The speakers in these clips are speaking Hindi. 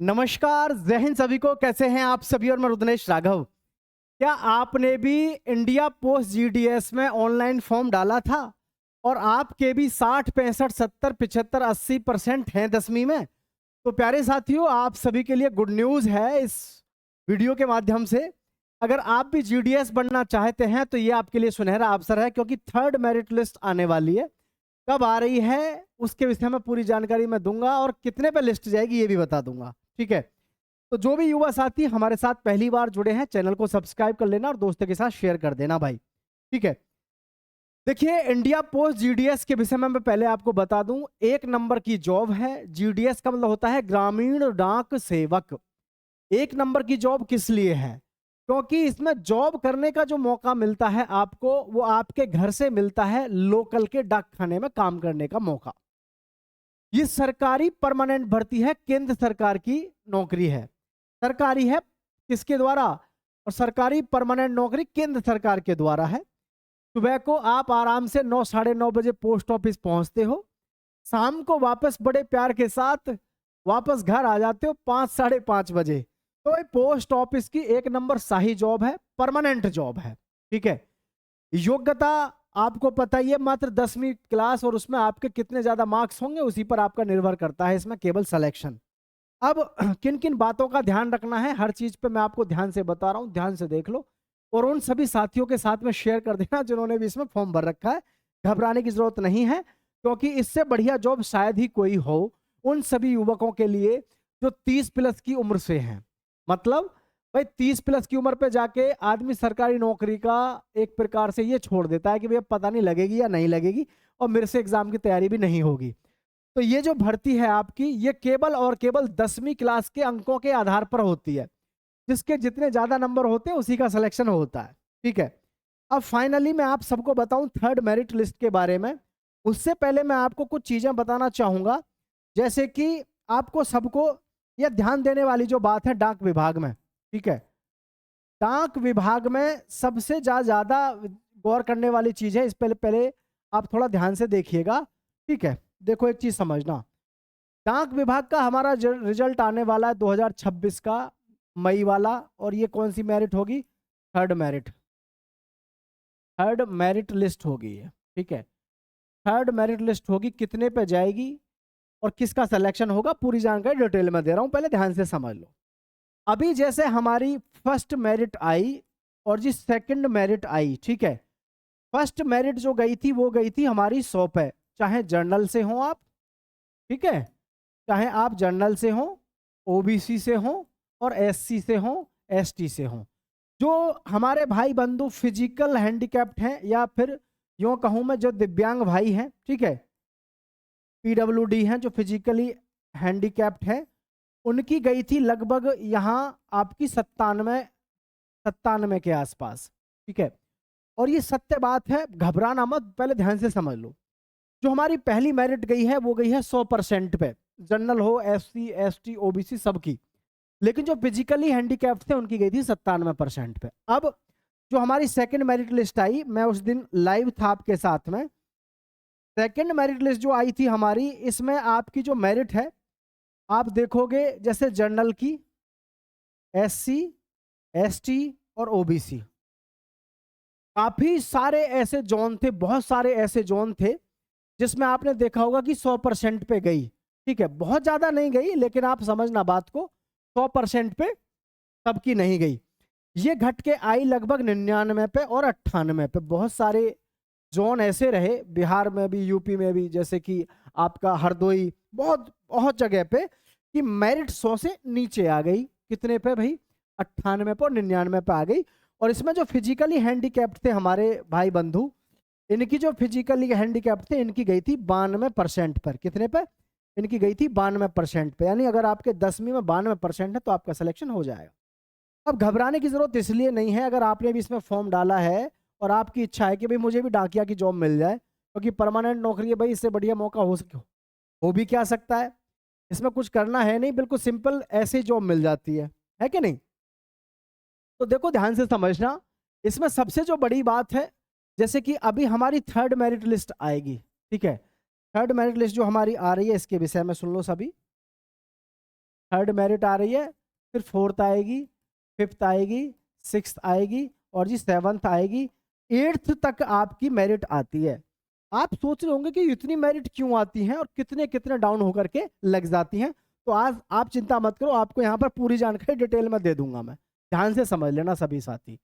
नमस्कार, जय हिंद सभी को। कैसे हैं आप सभी? और मैं रुद्रनेश राघव। क्या आपने भी इंडिया पोस्ट जीडीएस में ऑनलाइन फॉर्म डाला था और आपके भी 60, 65, 70, 75, 80% हैं 10वीं में? तो प्यारे साथियों, आप सभी के लिए गुड न्यूज़ है इस वीडियो के माध्यम से। अगर आप भी जीडीएस बनना चाहते हैं तो ये आपके लिए सुनहरा अवसर है, क्योंकि थर्ड मेरिट लिस्ट आने वाली है। कब आ रही है उसके विषय में पूरी जानकारी मैं दूंगा, और कितने पे लिस्ट जाएगी ये भी बता दूंगा। ठीक है, तो जो भी युवा साथी हमारे साथ पहली बार जुड़े हैं, चैनल को सब्सक्राइब कर लेना और दोस्तों के साथ शेयर कर देना भाई। ठीक है, देखिए, इंडिया पोस्ट जीडीएस के विषय में मैं पहले आपको बता दूं, 1 नंबर की जॉब है। जीडीएस का मतलब होता है ग्रामीण डाक सेवक। 1 नंबर की जॉब किस लिए है? क्योंकि इसमें जॉब करने का जो मौका मिलता है आपको, वो आपके घर से मिलता है, लोकल के डाक खाने में काम करने का मौका। ये सरकारी परमानेंट भर्ती है, केंद्र सरकार की नौकरी है। सरकारी है किसके द्वारा? और सरकारी परमानेंट नौकरी केंद्र सरकार के द्वारा है। सुबह को आप आराम से 9, साढ़े 9 बजे पोस्ट ऑफिस पहुंचते हो, शाम को वापस बड़े प्यार के साथ वापस घर आ जाते हो 5, साढ़े 5 बजे। तो ये पोस्ट ऑफिस की 1 नंबर शाही जॉब है, परमानेंट जॉब है। ठीक है, योग्यता आपको पता ही है, मात्र 10वीं क्लास, और उसमें आपके कितने ज्यादा मार्क्स होंगे उसी पर आपका निर्भर करता है इसमें केवल सिलेक्शन। अब किन किन बातों का ध्यान रखना है, हर चीज पे मैं आपको ध्यान से बता रहा हूं, ध्यान से देख लो और उन सभी साथियों के साथ में शेयर कर देना जिन्होंने भी इसमें फॉर्म भर रखा है। घबराने की जरूरत नहीं है, क्योंकि इससे बढ़िया जॉब शायद ही कोई हो उन सभी युवकों के लिए जो 30+ की उम्र से हैं। मतलब भाई 30+ की उम्र पे जाके आदमी सरकारी नौकरी का एक प्रकार से ये छोड़ देता है कि भैया पता नहीं लगेगी या नहीं लगेगी, और मेरे से एग्जाम की तैयारी भी नहीं होगी। तो ये जो भर्ती है आपकी, ये केवल और केवल 10वीं क्लास के अंकों के आधार पर होती है। जिसके जितने ज्यादा नंबर होते हैं उसी का सिलेक्शन होता है। ठीक है, अब फाइनली मैं आप सबको बताऊं थर्ड मेरिट लिस्ट के बारे में। उससे पहले मैं आपको कुछ चीजें बताना चाहूंगा, जैसे कि आपको सबको यह ध्यान देने वाली जो बात है डाक विभाग में। ठीक है, डाक विभाग में सबसे ज्यादा गौर करने वाली चीज है, इस पहले पहले आप थोड़ा ध्यान से देखिएगा। ठीक है, देखो एक चीज समझना, डाक विभाग का हमारा रिजल्ट आने वाला है 2026 का मई वाला, और ये कौन सी मेरिट होगी? Third merit. Third merit list होगी ये। ठीक है, थर्ड मेरिट लिस्ट होगी, कितने पे जाएगी और किसका सिलेक्शन होगा, पूरी जानकारी डिटेल में दे रहा हूं, पहले ध्यान से समझ लो। अभी जैसे हमारी फर्स्ट मेरिट आई और जी सेकंड मेरिट आई। ठीक है, फर्स्ट मेरिट जो गई थी वो गई थी हमारी 100 पे, चाहे जर्नल से हो आप। ठीक है, चाहे आप जर्नल से हो, ओबीसी से हो, और एससी से हो, एसटी से हो। जो हमारे भाई बंधु फिजिकल हैंडीकैप्ड हैं, या फिर यूं कहूं मैं जो दिव्यांग भाई हैं, ठीक है, पीडब्ल्यूडी हैं, जो फिजिकली हैंडीकैप्ड हैं, उनकी गई थी लगभग यहाँ आपकी 97 के आसपास। ठीक है, और ये सत्य बात है, घबराना मत, पहले ध्यान से समझ लो। जो हमारी पहली मेरिट गई है वो गई है 100% पे, जनरल हो, एससी, एसटी, ओबीसी सबकी। लेकिन जो फिजिकली हैंडीकैप्ड थे उनकी गई थी 97% पे। अब जो हमारी सेकंड मेरिट लिस्ट आई, मैं उस दिन लाइव था आपके साथ में। सेकंड मेरिट लिस्ट जो आई थी हमारी, इसमें आपकी जो मेरिट है आप देखोगे, जैसे जनरल की, एससी, एसटी और ओबीसी, काफी सारे ऐसे जोन थे, बहुत सारे ऐसे जोन थे जिसमें आपने देखा होगा कि 100% पे गई। ठीक है, बहुत ज्यादा नहीं गई, लेकिन आप समझना बात को, 100% पे सबकी नहीं गई। ये घट के आई लगभग 99 पे और 98 पे। बहुत सारे जोन ऐसे रहे, बिहार में भी, यूपी में भी, जैसे कि आपका हरदोई, बहुत बहुत जगह पे कि मेरिट 100 से नीचे आ गई। कितने पे भाई? 98 पे और 99 पे आ गई। और इसमें जो फिजिकली हैंडीकैप्ड थे हमारे भाई बंधु, इनकी जो फिजिकली हैंडीकैप्ड थे, इनकी गई थी 92% पर। कितने पे? इनकी गई थी 92% पे। यानी अगर आपके 10वीं में 92% है तो आपका सिलेक्शन हो जाएगा। अब घबराने की जरूरत इसलिए नहीं है, अगर आपने भी इसमें फॉर्म डाला है और आपकी इच्छा है कि भाई मुझे भी डाकिया की जॉब मिल जाए, क्योंकि परमानेंट नौकरी है भाई, इससे बढ़िया मौका हो भी क्या सकता है। इसमें कुछ करना है नहीं, बिल्कुल सिंपल, ऐसे ही जॉब मिल जाती है कि नहीं? तो देखो ध्यान से समझना, इसमें सबसे जो बड़ी बात है, जैसे कि अभी हमारी थर्ड मेरिट लिस्ट आएगी। ठीक है, थर्ड मेरिट लिस्ट जो हमारी आ रही है इसके विषय में सुन लो सभी। थर्ड मेरिट आ रही है, फिर फोर्थ आएगी, फिफ्थ आएगी, सिक्स्थ आएगी और जी सेवंथ आएगी, एट्थ तक आपकी मेरिट आती है। आप सोच रहे होंगे कि इतनी मेरिट क्यों आती हैं और कितने कितने डाउन होकर के लग जाती हैं। तो आज आप चिंता मत करो, आपको यहाँ पर पूरी जानकारी डिटेल में दे दूंगा मैं, ध्यान से समझ लेना सभी साथी।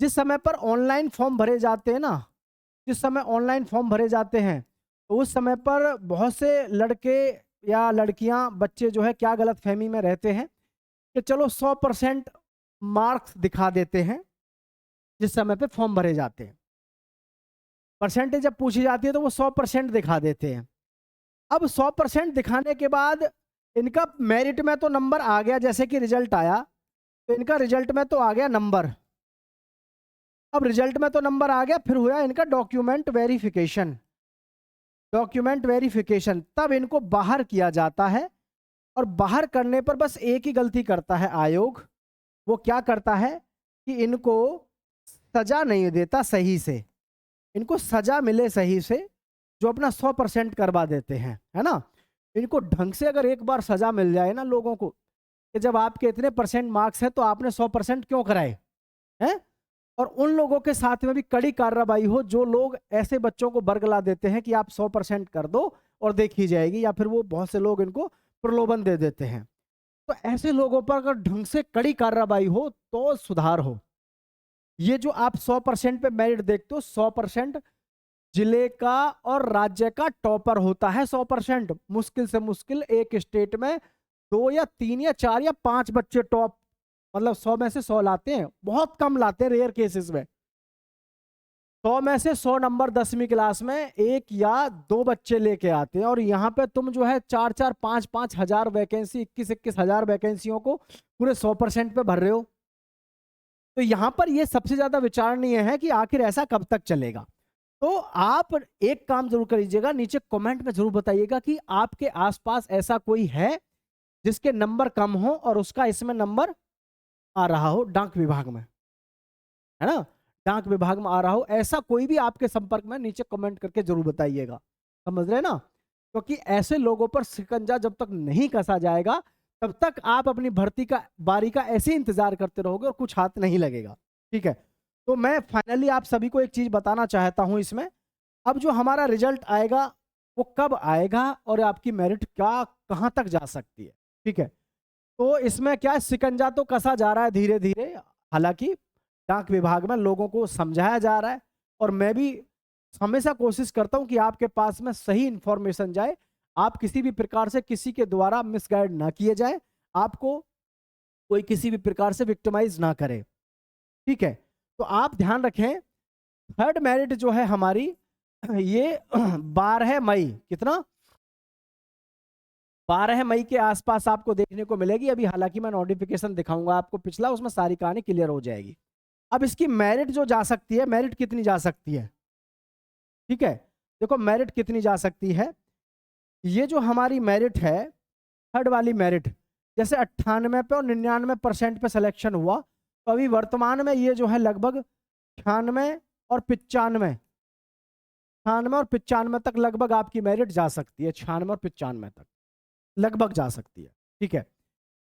जिस समय पर ऑनलाइन फॉर्म भरे जाते हैं ना, जिस समय ऑनलाइन फॉर्म भरे जाते हैं तो उस समय पर बहुत से लड़के या लड़कियां, बच्चे जो है क्या गलत फहमी में रहते हैं कि चलो 100% मार्क्स दिखा देते हैं जिस समय पे फॉर्म भरे जाते हैं। परसेंटेज जब पूछी जाती है तो वो 100% दिखा देते हैं। अब 100% दिखाने के बाद इनका मेरिट में तो नंबर आ गया, जैसे कि रिजल्ट आया तो इनका रिजल्ट में तो आ गया नंबर। अब रिजल्ट में तो नंबर आ गया, फिर हुआ इनका डॉक्यूमेंट वेरिफिकेशन। डॉक्यूमेंट वेरिफिकेशन तब इनको बाहर किया जाता है, और बाहर करने पर बस एक ही गलती करता है आयोग। वो क्या करता है कि इनको सजा नहीं देता सही से, इनको सजा मिले सही से, जो अपना 100% करवा देते हैं, है ना। इनको ढंग से अगर एक बार सजा मिल जाए ना लोगों को कि जब आपके इतने परसेंट मार्क्स हैं तो आपने 100% क्यों कराए हैं, और उन लोगों के साथ में भी कड़ी कार्रवाई हो जो लोग ऐसे बच्चों को बरगला देते हैं कि आप 100% कर दो और देखी जाएगी, या फिर वो बहुत से लोग इनको प्रलोभन दे देते हैं। तो ऐसे लोगों पर अगर ढंग से कड़ी कार्रवाई हो तो सुधार हो। ये जो आप 100% पे मेरिट देखते हो, 100% जिले का और राज्य का टॉपर होता है। 100% मुश्किल से मुश्किल एक स्टेट में 2 या 3 या 4 या 5 बच्चे टॉप, मतलब 100 में से 100 लाते हैं, बहुत कम लाते हैं रेयर केसेस में। 100 में से 100 नंबर 10वीं क्लास में 1 या 2 बच्चे लेके आते हैं, और यहाँ पे तुम जो है 4-4, 5-5 हजार वैकेंसी, 21-21 हजार वैकेंसियों को पूरे 100% पे भर रहे हो। तो यहाँ पर ये सबसे ज्यादा विचारणीय है कि आखिर ऐसा कब तक चलेगा। तो आप एक काम जरूर करिएगा, नीचे कमेंट में जरूर बताइएगा कि आपके आसपास ऐसा कोई है जिसके नंबर कम हो और उसका इसमें नंबर आ रहा हो डाक विभाग में, है ना, डाक विभाग में आ रहा हो। ऐसा कोई भी आपके संपर्क में, नीचे कमेंट करके जरूर बताइएगा, समझ रहे ना। क्योंकि ऐसे लोगों पर शिकंजा जब तक नहीं कसा जाएगा तब तक आप अपनी भर्ती का बारी का ऐसे इंतजार करते रहोगे और कुछ हाथ नहीं लगेगा। ठीक है, तो मैं फाइनली आप सभी को एक चीज बताना चाहता हूं इसमें, अब जो हमारा रिजल्ट आएगा वो कब आएगा और आपकी मेरिट क्या कहां तक जा सकती है। ठीक है, तो इसमें क्या शिकंजा तो कसा जा रहा है धीरे धीरे, हालांकि डाक विभाग में लोगों को समझाया जा रहा है, और मैं भी हमेशा कोशिश करता हूं कि आपके पास में सही इंफॉर्मेशन जाए, आप किसी भी प्रकार से किसी के द्वारा मिसगाइड ना किए जाए, आपको कोई किसी भी प्रकार से विक्टिमाइज ना करे। ठीक है, तो आप ध्यान रखें, थर्ड मेरिट जो है हमारी ये 12 मई, कितना, 12 मई के आसपास आपको देखने को मिलेगी। अभी हालांकि मैं नोटिफिकेशन दिखाऊंगा आपको पिछला, उसमें सारी कहानी क्लियर हो जाएगी। अब इसकी मेरिट जो जा सकती है, मेरिट कितनी जा सकती है, ठीक है, देखो मेरिट कितनी जा सकती है। ये जो हमारी मेरिट है, थर्ड वाली मेरिट, जैसे 98 पे और 99% पे सिलेक्शन हुआ, तो अभी वर्तमान में ये जो है लगभग 96 और 95, 96 और 95 तक लगभग आपकी मेरिट जा सकती है, 96 और 95 तक लगभग जा सकती है। ठीक है,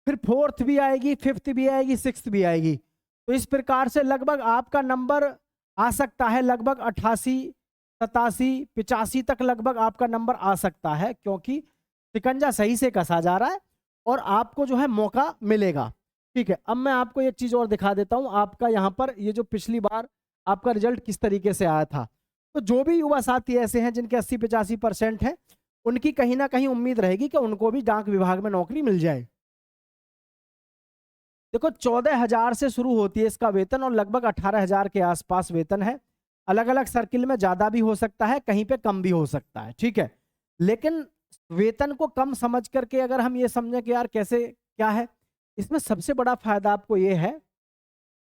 फिर फोर्थ भी आएगी, फिफ्थ भी आएगी, सिक्स्थ भी आएगी, तो इस प्रकार से लगभग आपका नंबर आ सकता है लगभग 88, 87, 85 तक लगभग आपका नंबर आ सकता है, क्योंकि शिकंजा सही से कसा जा रहा है और आपको जो है मौका मिलेगा। ठीक है, अब मैं आपको एक चीज और दिखा देता हूं, आपका यहाँ पर ये जो पिछली बार आपका रिजल्ट किस तरीके से आया था। तो जो भी युवा साथी ऐसे हैं जिनके 80-85% हैं, उनकी कहीं ना कहीं उम्मीद रहेगी कि उनको भी डाक विभाग में नौकरी मिल जाए। देखो 14,000 से शुरू होती है इसका वेतन और लगभग 18,000 के आसपास वेतन है। अलग अलग सर्किल में ज्यादा भी हो सकता है, कहीं पे कम भी हो सकता है। ठीक है, लेकिन वेतन को कम समझ करके अगर हम ये समझें कि यार कैसे क्या है, इसमें सबसे बड़ा फायदा आपको ये है,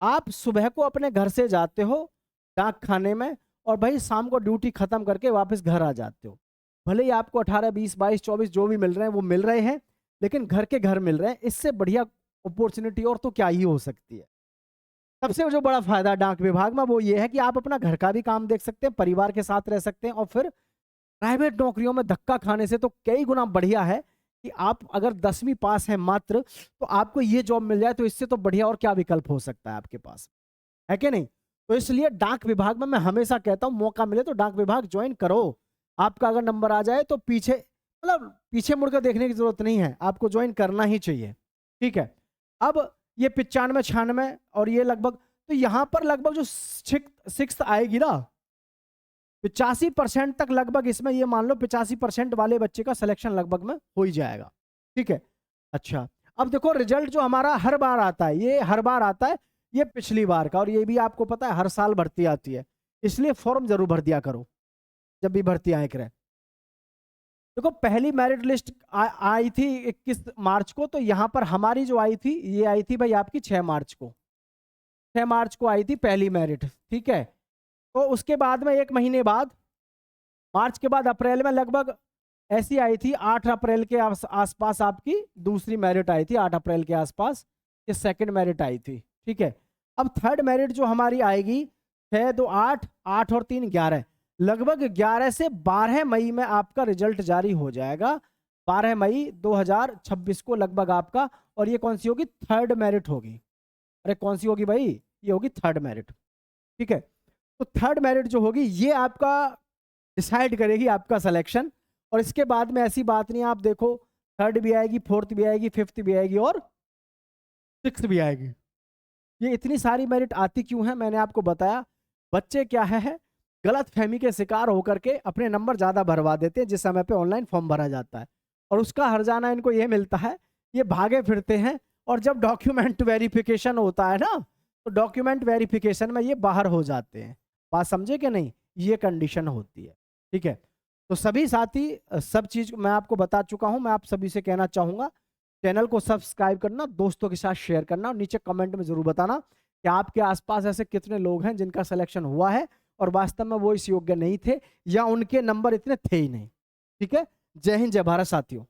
आप सुबह को अपने घर से जाते हो डाक खाने में और भाई शाम को ड्यूटी खत्म करके वापस घर आ जाते हो। भले ही आपको 18, 20, 22, 24 जो भी मिल रहे हैं वो मिल रहे हैं, लेकिन घर के घर मिल रहे हैं, इससे बढ़िया अपॉर्चुनिटी और तो क्या ही हो सकती है। सबसे जो बड़ा फायदा डाक विभाग में वो ये है कि आप अपना घर का भी काम देख सकते हैं, परिवार के साथ रह सकते हैं, और फिर प्राइवेट नौकरियों में धक्का खाने से तो कई गुना बढ़िया है कि आप अगर 10वीं पास हैं मात्र, तो आपको ये जॉब मिल जाए, तो इससे तो बढ़िया और क्या विकल्प हो सकता है आपके पास, है कि नहीं? तो इसलिए डाक विभाग में मैं हमेशा कहता हूं, मौका मिले तो डाक विभाग ज्वाइन करो। आपका अगर नंबर आ जाए तो पीछे, मतलब पीछे मुड़कर देखने की जरूरत नहीं है, आपको ज्वाइन करना ही चाहिए। ठीक है, अब ये 95, 96 और ये लगभग, तो यहां पर लगभग जो सिक्स आएगी ना, 85% तक लगभग, इसमें ये मान लो 85% वाले बच्चे का सिलेक्शन लगभग में हो ही जाएगा। ठीक है, अच्छा अब देखो रिजल्ट जो हमारा हर बार आता है, ये हर बार आता है, ये पिछली बार का, और ये भी आपको पता है हर साल भर्ती आती है, इसलिए फॉर्म जरूर भर दिया करो जब भी भर्ती आए करे। देखो पहली मेरिट लिस्ट आई थी 21 मार्च को, तो यहां पर हमारी जो आई थी, ये आई थी भाई आपकी 6 मार्च को, 6 मार्च को आई थी पहली मेरिट। ठीक है, तो उसके बाद में एक महीने बाद, मार्च के बाद अप्रैल में लगभग ऐसी आई थी, 8 अप्रैल के आसपास आपकी दूसरी मेरिट आई थी, 8 अप्रैल के आसपास ये सेकंड मेरिट आई थी। ठीक है, अब थर्ड मेरिट जो हमारी आएगी 6, 2, 8, 8 और 3, 11, लगभग 11 से 12 मई में आपका रिजल्ट जारी हो जाएगा, 12 मई 2026 को लगभग आपका। और ये कौन सी होगी? थर्ड मेरिट होगी। अरे कौन सी होगी भाई? ये होगी थर्ड मेरिट। ठीक है, तो थर्ड मेरिट जो होगी ये आपका डिसाइड करेगी आपका सिलेक्शन। और इसके बाद में ऐसी बात नहीं, आप देखो थर्ड भी आएगी, फोर्थ भी आएगी, फिफ्थ भी आएगी और सिक्स्थ भी आएगी। ये इतनी सारी मेरिट आती क्यों है, मैंने आपको बताया। बच्चे क्या है गलत फहमी के शिकार होकर के अपने नंबर ज्यादा भरवा देते हैं जिस समय पे ऑनलाइन फॉर्म भरा जाता है, और उसका हर्जाना इनको ये मिलता है, ये भागे फिरते हैं, और जब डॉक्यूमेंट वेरिफिकेशन होता है ना, तो डॉक्यूमेंट वेरिफिकेशन में ये बाहर हो जाते हैं। बात समझे कि नहीं? ये कंडीशन होती है। ठीक है, तो सभी साथी सब चीज मैं आपको बता चुका हूं। मैं आप सभी से कहना चाहूंगा, चैनल को सब्सक्राइब करना, दोस्तों के साथ शेयर करना, और नीचे कमेंट में जरूर बताना कि आपके आसपास ऐसे कितने लोग हैं जिनका सिलेक्शन हुआ है और वास्तव में वो इस योग्य नहीं थे, या उनके नंबर इतने थे ही नहीं। ठीक है, जय हिंद, जय भारत साथियों।